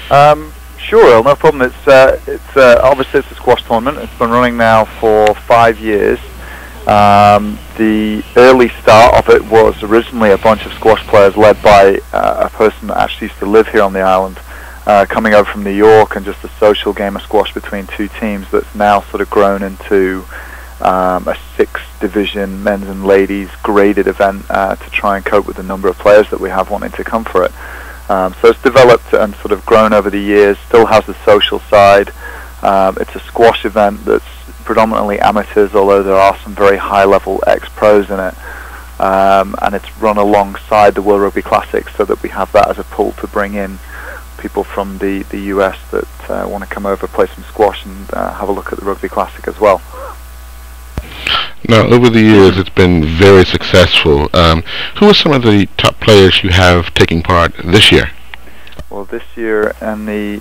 Sure, Earl, no problem. Obviously it's a squash tournament. It's been running now for 5 years. The early start of it was originally a bunch of squash players led by a person that actually used to live here on the island, coming over from New York, and just a social game of squash between two teams that's now sort of grown into a 6-division men's and ladies graded event to try and cope with the number of players that we have wanting to come for it. So it's developed and sort of grown over the years, still has the social side. It's a squash event that's predominantly amateurs, although there are some very high-level ex-pros in it. And it's run alongside the World Rugby Classic, so that we have that as a pool to bring in people from the US that want to come over, play some squash, and have a look at the Rugby Classic as well. Now, over the years, it's been very successful. Who are some of the top players you have taking part this year? Well, this year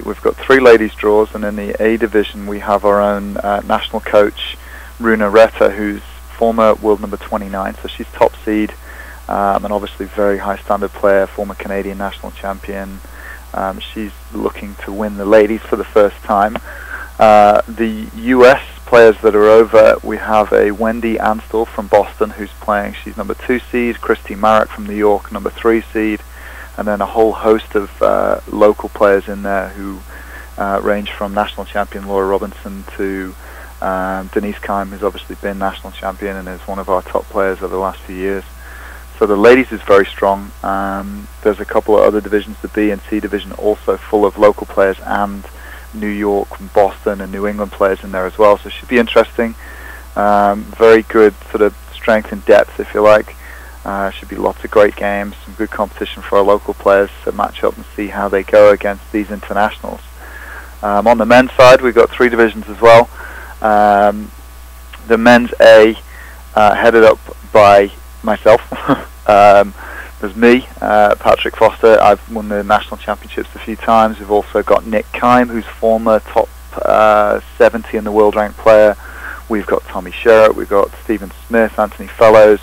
we've got 3 ladies draws, and in the A division we have our own national coach, Runa Retta, who's former world number 29, so she's top seed, and obviously very high standard player, former Canadian national champion. She's looking to win the ladies for the first time. The US players that are over, we have a Wendy Ansdell from Boston who's playing. She's number 2 seed. Christy Marek from New York, number 3 seed, and then a whole host of local players in there who range from national champion Laura Robinson to Denise Kime, who's obviously been national champion and is one of our top players over the last few years. So the ladies is very strong. There's a couple of other divisions, the B and C division, also full of local players, and New York, Boston and New England players in there as well, so it should be interesting. Very good sort of strength and depth, if you like. Should be lots of great games, some good competition for our local players to match up and see how they go against these internationals. On the men's side, we've got 3 divisions as well. The men's A, headed up by myself. There's me, Patrick Foster. I've won the national championships a few times. We've also got Nick Kime, who's former top 70 in the world ranked player. We've got Tommy Sherritt, we've got Stephen Smith, Anthony Fellows.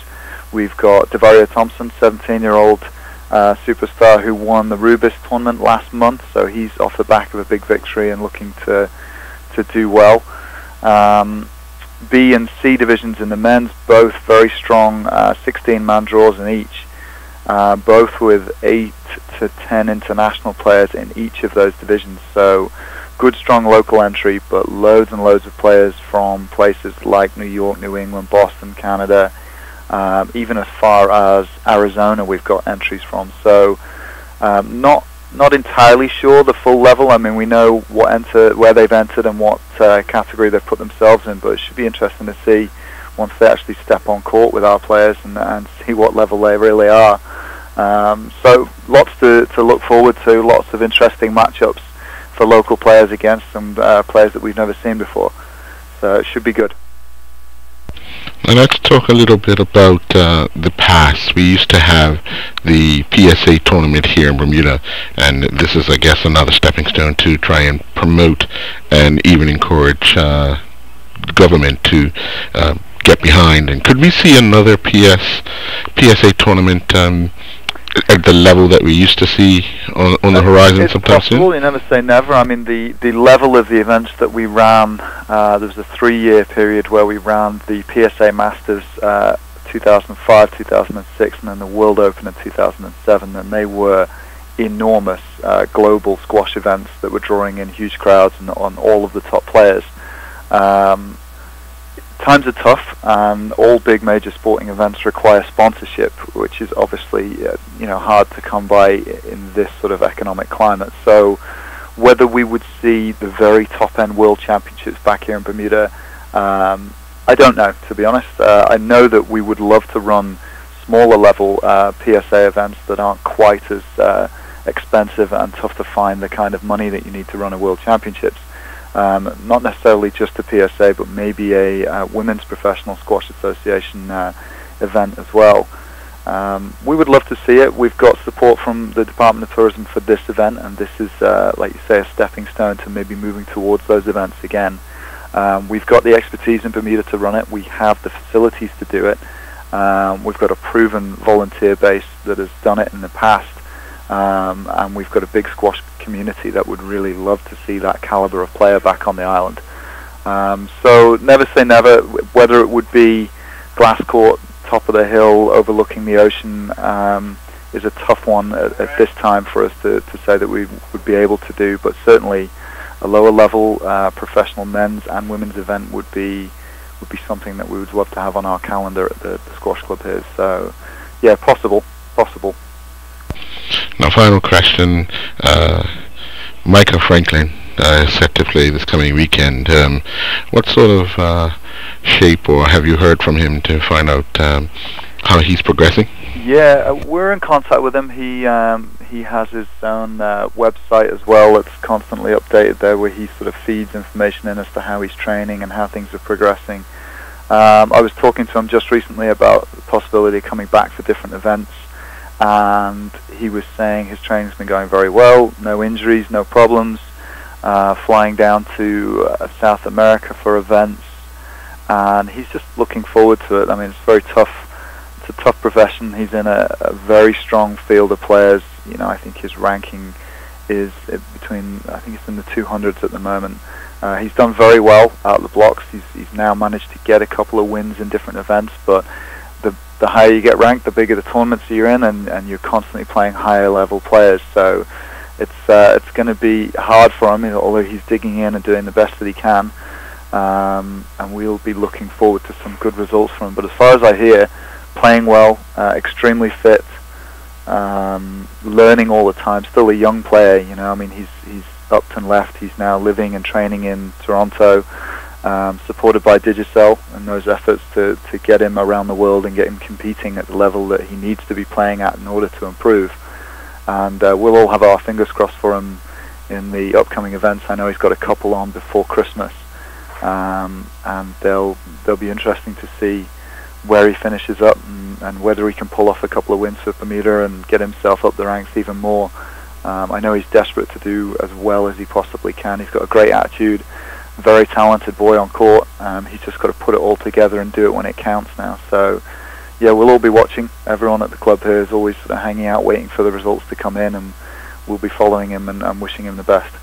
We've got Devaria Thompson, 17-year-old superstar who won the Rubis tournament last month, so he's off the back of a big victory and looking to do well. B and C divisions in the men's, both very strong, 16-man draws in each, both with 8 to 10 international players in each of those divisions. So good, strong local entry, but loads and loads of players from places like New York, New England, Boston, Canada, even as far as Arizona we've got entries from. So not entirely sure the full level. I mean, we know where they've entered and what category they've put themselves in, but it should be interesting to see once they actually step on court with our players and see what level they really are. So lots to look forward to, lots of interesting matchups for local players against some players that we've never seen before. So it should be good. Now let's talk a little bit about the past. We used to have the PSA tournament here in Bermuda, and this is, I guess, another stepping stone to try and promote and even encourage the government to get behind. And could we see another PSA tournament at the level that we used to see on the horizon sometime soon? It's possible, you never say never. I mean, the level of the events that we ran, there was a 3-year period where we ran the PSA Masters 2005, 2006, and then the World Open in 2007, and they were enormous global squash events that were drawing in huge crowds and on all of the top players. Times are tough, and all big major sporting events require sponsorship, which is obviously hard to come by in this sort of economic climate. So whether we would see the very top end world championships back here in Bermuda, I don't know, to be honest. I know that we would love to run smaller level PSA events that aren't quite as expensive and tough to find the kind of money that you need to run a world championships. Not necessarily just a PSA, but maybe a Women's Professional Squash Association event as well. We would love to see it. We've got support from the Department of Tourism for this event, and this is, like you say, a stepping stone to maybe moving towards those events again. We've got the expertise in Bermuda to run it. We have the facilities to do it. We've got a proven volunteer base that has done it in the past, and we've got a big squash community that would really love to see that caliber of player back on the island. So never say never. Whether it would be glass court, top of the hill, overlooking the ocean, is a tough one at this time for us to say that we would be able to do. But certainly, a lower level professional men's and women's event would be something that we would love to have on our calendar at the squash club here. So, yeah, possible. Now, final question. Micah Franklin is set to play this coming weekend. What sort of shape, or have you heard from him to find out how he's progressing? Yeah, we're in contact with him. He has his own website as well. It's constantly updated there, where he sort of feeds information in as to how he's training and how things are progressing. I was talking to him just recently about the possibility of coming back for different events, and he was saying his training's been going very well, no injuries, no problems, flying down to South America for events, and he's just looking forward to it. I mean, it's very tough. It's a tough profession. He's in a very strong field of players. You know, I think his ranking is between, I think it's in the 200s at the moment. He's done very well out of the blocks. He's now managed to get a couple of wins in different events, but the higher you get ranked, the bigger the tournaments you're in, and you're constantly playing higher level players. So it's going to be hard for him, although he's digging in and doing the best that he can. And we'll be looking forward to some good results from him. But as far as I hear, playing well, extremely fit, learning all the time. Still a young player, you know. I mean, he's up and left. He's now living and training in Toronto, supported by Digicel and those efforts to get him around the world and get him competing at the level that he needs to be playing at in order to improve. And we'll all have our fingers crossed for him in the upcoming events. I know he's got a couple on before Christmas, and they'll be interesting to see where he finishes up and whether he can pull off a couple of wins for Bermuda and get himself up the ranks even more. I know he's desperate to do as well as he possibly can. He's got a great attitude, very talented boy on court. He's just got to put it all together and do it when it counts now. So, yeah, we'll all be watching. Everyone at the club here is always sort of hanging out, waiting for the results to come in, and we'll be following him and wishing him the best.